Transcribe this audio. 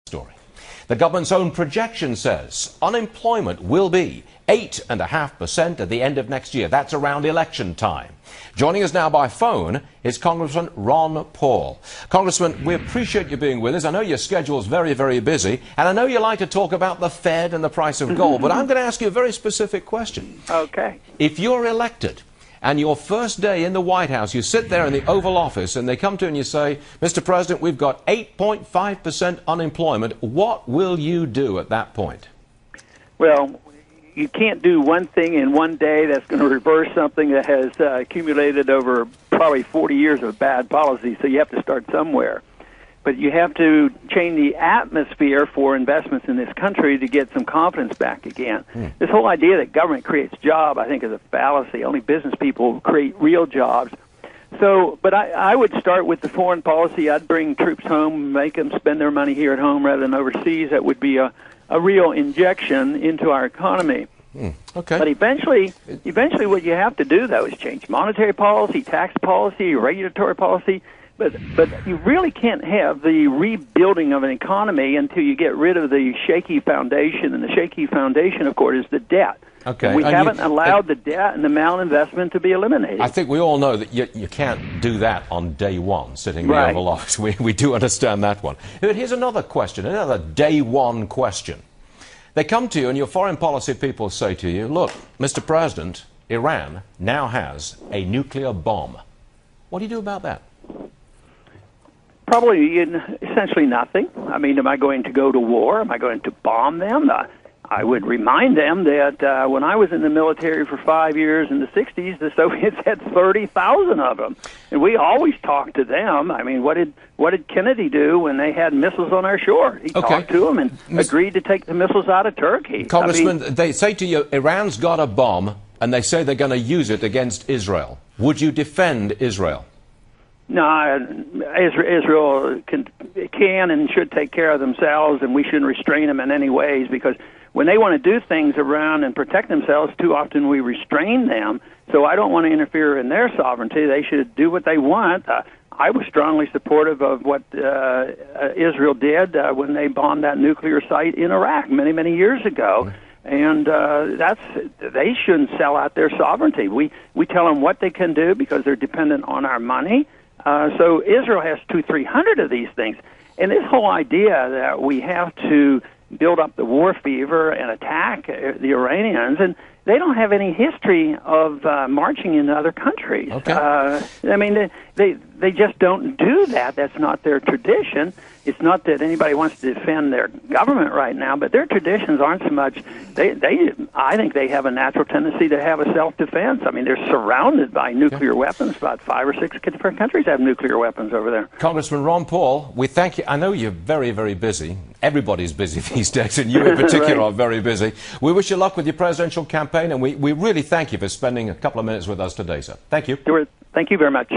Story. The government's own projection says unemployment will be 8.5% at the end of next year. That's around election time. Joining us now by phone is Congressman Ron Paul. Congressman, we appreciate you being with us. I know your schedule's very, very busy, and I know you like to talk about the Fed and the price of gold, but I'm going to ask you a very specific question. Okay. If you're elected, and your first day in the White House, you sit there in the Oval Office and they come to you and you say, Mr. President, we've got 8.5% unemployment. What will you do at that point? Well, you can't do one thing in one day that's going to reverse something that has accumulated over probably 40 years of bad policy, so you have to start somewhere. But you have to change the atmosphere for investments in this country to get some confidence back again. This whole idea that government creates jobs, I think, is a fallacy. Only business people create real jobs. So, but I would start with the foreign policy. I'd bring troops home, make them spend their money here at home rather than overseas. That would be a real injection into our economy. Okay. But eventually what you have to do, though, is change monetary policy, tax policy, regulatory policy. But you really can't have the rebuilding of an economy until you get rid of the shaky foundation. And the shaky foundation, of course, is the debt. Okay. And we haven't allowed the debt and the malinvestment to be eliminated. I think we all know that you can't do that on day one, sitting in the Oval Office. We do understand that one. But here's another question, another day one question. They come to you and your foreign policy people say to you, look, Mr. President, Iran now has a nuclear bomb. What do you do about that? Probably essentially nothing. I mean, am I going to go to war? Am I going to bomb them? I would remind them that when I was in the military for 5 years in the 60s, the Soviets had 30,000 of them. And we always talked to them. I mean, what did Kennedy do when they had missiles on our shore? He talked to them and agreed to take the missiles out of Turkey. Congressman, they say to you, Iran's got a bomb, and they say they're going to use it against Israel. Would you defend Israel? No, Israel can and should take care of themselves, and we shouldn't restrain them in any ways, because when they want to do things around and protect themselves, too often we restrain them. So I don't want to interfere in their sovereignty. They should do what they want. I was strongly supportive of what Israel did when they bombed that nuclear site in Iraq many, many years ago. And they shouldn't sell out their sovereignty. We tell them what they can do because they're dependent on our money. So Israel has 200-300 of these things. And this whole idea that we have to build up the war fever and attack the Iranians, and they don't have any history of marching into other countries. Okay. I mean, they just don't do that. That's not their tradition. It's not that anybody wants to defend their government right now, but their traditions aren't so much. I think they have a natural tendency to have a self-defense. I mean, they're surrounded by nuclear weapons. About 5 or 6 different countries have nuclear weapons over there. Congressman Ron Paul, we thank you. I know you're very, very busy. Everybody's busy these days, and you in particular are very busy. We wish you luck with your presidential campaign, and we really thank you for spending a couple of minutes with us today, sir. Thank you. Thank you very much.